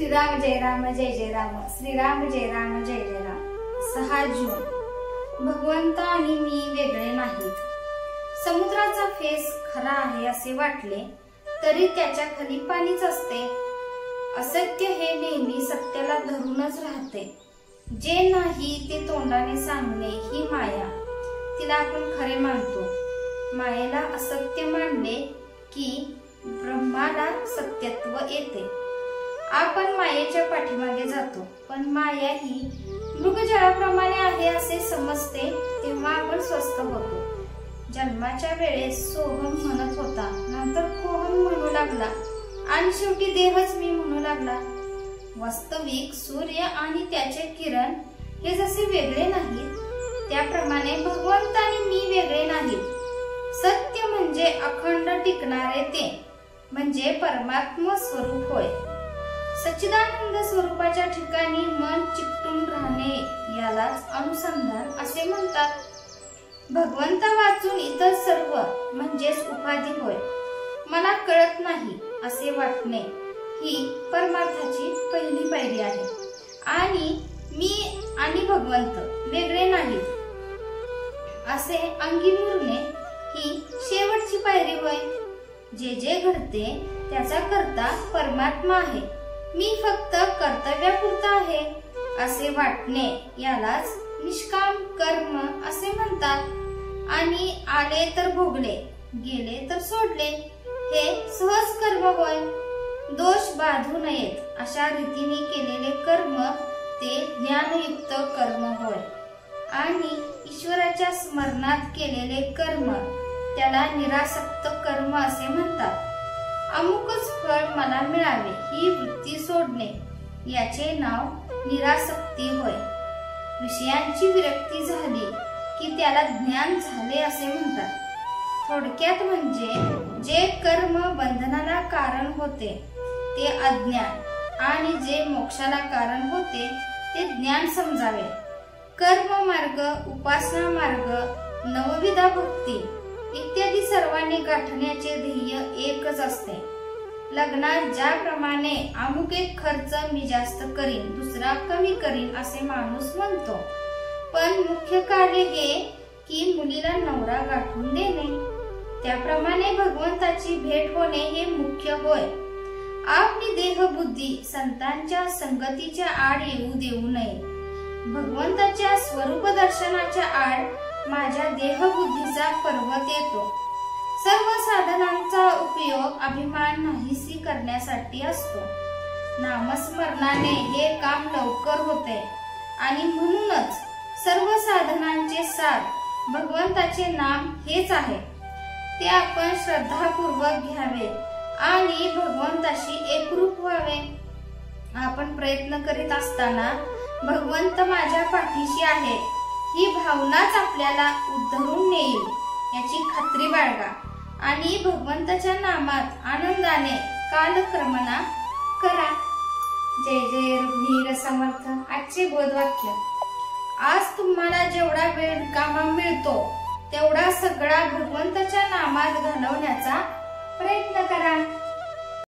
श्रीराम जय राम जय जय राम, श्रीराम जय राम जय जय राम। 6 जून। भगवंत आणि मी वेगळे नाहीत। समुद्राचा फेस खरा आहे असे वाटले तरी त्याच्या खाली पाणीच असते। असत्य हे नेहमी सत्याला धरूनच राहते। जे नाही ते तोंडाने सांगणे ही माया, तिला आपण खरे मानतो। मायेला असत्य मानले की ब्रह्माला सत्यत्व येते। आपण मायेच्या पाठीमागे जातो, पण माया ही मृगजळाप्रमाणे आहे असे समजते तेव्हा आपण स्वस्थ होतो। जन्माच्या वेळेस सोहम म्हणत होता, नंतर कोहम म्हणू लागला आणि शेवटी देहच मी म्हणू लागला। वास्तविक सूर्य आणि त्याचे किरण हे जसे वेगळे नाहीत, त्याप्रमाणे भगवंत आणि मी वेगळे नाहीत। सत्य म्हणजे अखंड टिकणारे ते म्हणजे परमात्म स्वरूप होय। सच्चिदानंद स्वरूपाच्या ठिकाणी मन चिकटून राहणे यालाच अनुसंधान असे म्हणतात। भगवंता वाचून इतर सर्व म्हणजेच उपाधी होय। मला कळत नाही असे वाटणे ही परमार्थाची पहिली पायरी आहे आणि मी आणि भगवंत वेगळे नाहीत असे अंगी मुरणे ही शेवटची पायरी होय। जे जे घडते त्याचा कर्ता परमात्मा आहे, मी फक्त कर्तव्यापुरता आहे असे वाटणे यालाच निष्काम कर्म असे म्हणतात। आणि आले तर भोगले, गेले तर सोडले हे सहज कर्म होय। दोष बाधू नयेत अशा रीतीने केलेले कर्म ते ज्ञानयुक्त कर्म होय। आणि ईश्वराच्या स्मरणात केलेले कर्म त्याला निरासक्त कर्म असे म्हणतात। अमुकच फळ मला मिळावे ही वृत्ती सोडणे याचे नाव निरासक्ती होय। विषयांची विरक्ती झाली की त्याला ज्ञान झाले असे म्हणतात। थोडक्यात म्हणजे जे कर्म बंधनाला कारण होते ते अज्ञान आणि जे मोक्षाला कारण होते ते ज्ञान समजावे। कर्म मार्ग, उपासना मार्ग, नवविधा भक्ती इत्यादी सर्वांनी गाठण्याचे ध्येय एकच असते। लग्नात ज्याप्रमाणे अमुक एक खर्च मी जास्त करीन, दुसरा कमी करीन असे माणूस म्हणतो, पण मुख्य कार्य हे की मुलीला नवरा गाठून देणे। त्याप्रमाणे भगवंताची भेट होणे हे मुख्य होय। आपली देह बुद्धी संतांच्या संगतीच्या आड येऊ देऊ नये। भगवंताच्या स्वरूप दर्शनाच्या आड माझ्या देहबुद्धीचा पर्वत येतो। सर्व साधनांचा उपयोग अभिमान नाहीसी करण्यासाठी असतो। नामस्मरणाने हे काम लवकर होते आणि म्हणूनच सर्व साधनांचे सार भगवंताचे नाम हेच आहे। ते आपण श्रद्धापूर्वक घ्यावे आणि भगवंताशी एकरूप व्हावे। आपण प्रयत्न करीत असताना भगवंत माझ्या पाठीशी आहे ही भावनाच आपल्याला उद्धरून नेईल याची खात्री बाळगा आणि भगवंताच्या नामात आनंदाने कालक्रमणा करा। जय जय रघुवीर समर्थ। आजचे बोधवाक्य, आज तुम्हाला जेवढा वेळ रिकामा मिळतो तेवढा सगळा भगवंताच्या नामात घालवण्याचा प्रयत्न करा।